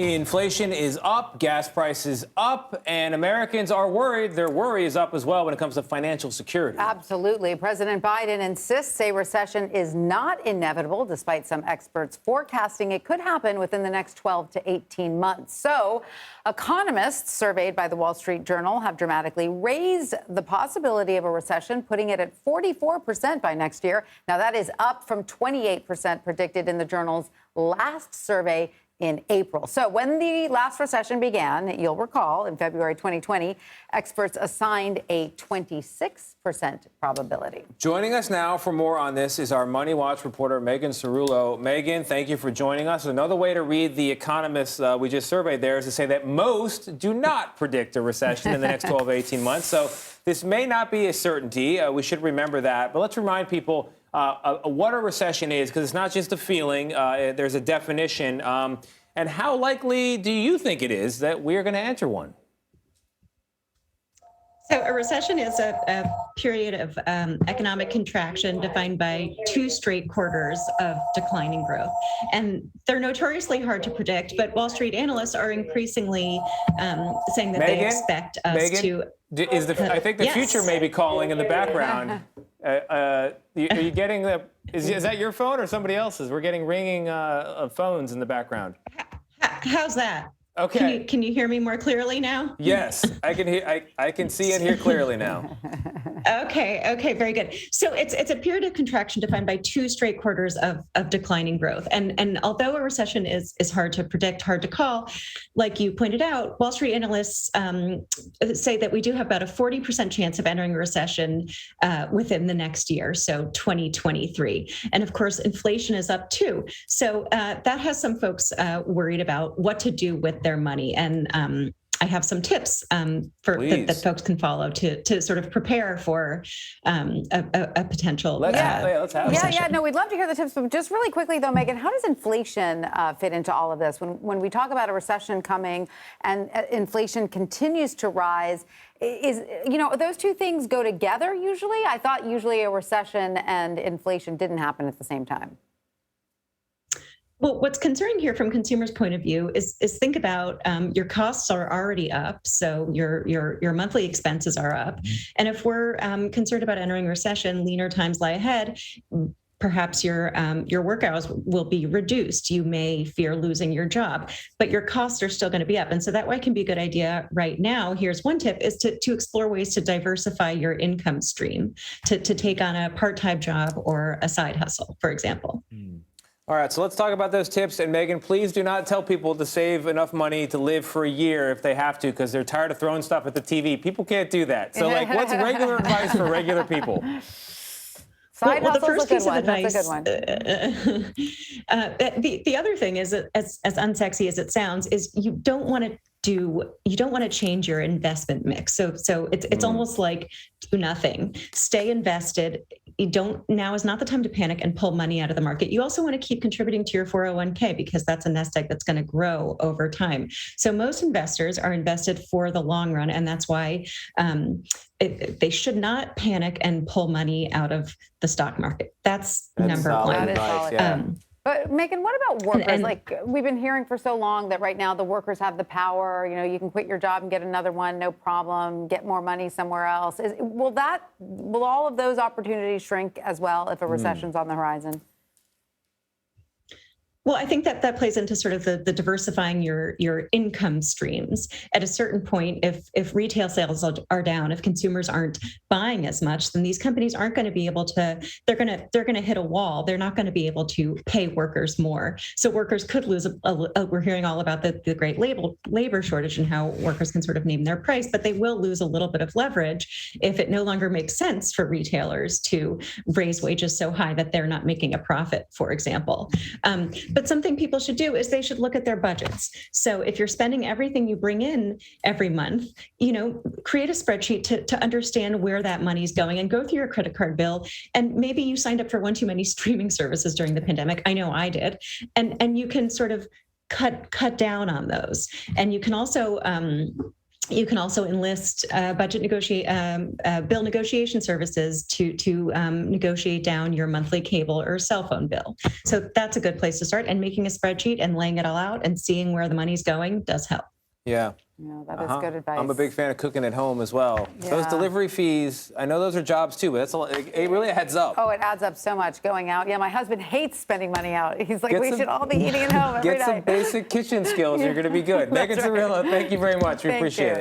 Inflation is up, gas prices up, and Americans are worried. Their worry is up as well when it comes to financial security. Absolutely. President Biden insists a recession is not inevitable, despite some experts forecasting it could happen within the next 12 to 18 months. So economists surveyed by the Wall Street Journal have dramatically raised the possibility of a recession, putting it at 44% by next year. Now, that is up from 28% predicted in the journal's last survey in April. So when the last recession began, you'll recall, in February 2020, experts assigned a 26% probability. Joining us now for more on this is our Money Watch reporter, Megan Cerullo. Megan, thank you for joining us. Another way to read the economists we just surveyed there is to say that most do not predict a recession in the next 12 to 18 months. So this may not be a certainty. We should remember that. But let's remind people what a recession is, because it's not just a feeling. There's a definition. And how likely do you think it is that we're going to enter one? So a recession is a period of economic contraction defined by 2 straight quarters of declining growth. And they're notoriously hard to predict, but Wall Street analysts are incringly saying that they expect us to... I think the future may be calling in the background. Are you getting the... Is that your phone or somebody else's? We're getting ringing of phones in the background. How's that? Okay. Can you hear me more clearly now? Yes, I can hear. I can see and hear clearly now. Okay, very good. So it's a period of contraction defined by 2 straight quarters of declining growth. And although a recession is hard to predict, hard to call, like you pointed out, Wall Street analysts say that we do have about a 40% chance of entering a recession within the next year, so 2023. And of course, inflation is up too. So that has some folks worried about what to do with their money. And I have some tips that folks can follow to sort of prepare for a potential. Let's have Yeah. No, we'd love to hear the tips. But just really quickly, though, Megan, how does inflation fit into all of this? When we talk about a recession coming and inflation continues to rise, those two things go together usually? I thought usually a recession and inflation didn't happen at the same time. Well, what's concerning here from consumers' point of view is think about your costs are already up, so your monthly expenses are up, and if we're concerned about entering recession, leaner times lie ahead. Perhaps your work hours will be reduced. You may fear losing your job, but your costs are still going to be up. And so that can be a good idea right now. Here's one tip is to explore ways to diversify your income stream, to take on a part-time job or a side hustle, for example. All right, so let's talk about those tips. And Megan, please do not tell people to save enough money to live for a year if they have to, because they're tired of throwing stuff at the TV. People can't do that. So, what's regular advice for regular people? Well, the first piece of advice, the other thing is, as unsexy as it sounds, is you don't want to change your investment mix. So it's almost like do nothing. Stay invested. Now is not the time to panic and pull money out of the market. You also want to keep contributing to your 401k because that's a nest egg that's going to grow over time. So most investors are invested for the long run, and that's why they should not panic and pull money out of the stock market. That's number one. That is solid. But Megan, what about workers? We've been hearing for so long that right now the workers have the power. You can quit your job and get another one, no problem. Get more money somewhere else. Will all of those opportunities shrink as well if a recession's on the horizon? Well, I think that plays into sort of the diversifying your income streams. At a certain point, if retail sales are down, if consumers aren't buying as much, then these companies aren't going to be able to. They're going to hit a wall. They're not going to be able to pay workers more. So workers could lose. We're hearing all about the great labor shortage and how workers can sort of name their price, but they will lose a little bit of leverage if it no longer makes sense for retailers to raise wages so high that they're not making a profit, for example. But something people should do is they should look at their budgets. So if you're spending everything you bring in every month, create a spreadsheet to understand where that money's going and go through your credit card bill. And maybe you signed up for one too many streaming services during the pandemic. I know I did. And you can sort of cut down on those. And you can also You can also enlist bill negotiation services to negotiate down your monthly cable or cell phone bill. So that's a good place to start. And making a spreadsheet and laying it all out and seeing where the money's going does help. Yeah. Yeah, that is good advice. I'm a big fan of cooking at home as well. Yeah. Those delivery fees, I know those are jobs too, but that's it really adds up. Oh, it adds up so much going out. Yeah, my husband hates spending money out. He's like, Get we some- should all be eating at home every Get some night. basic kitchen skills. You're going to be good. Megan right. Cerullo, thank you very much. We Thank appreciate you. it.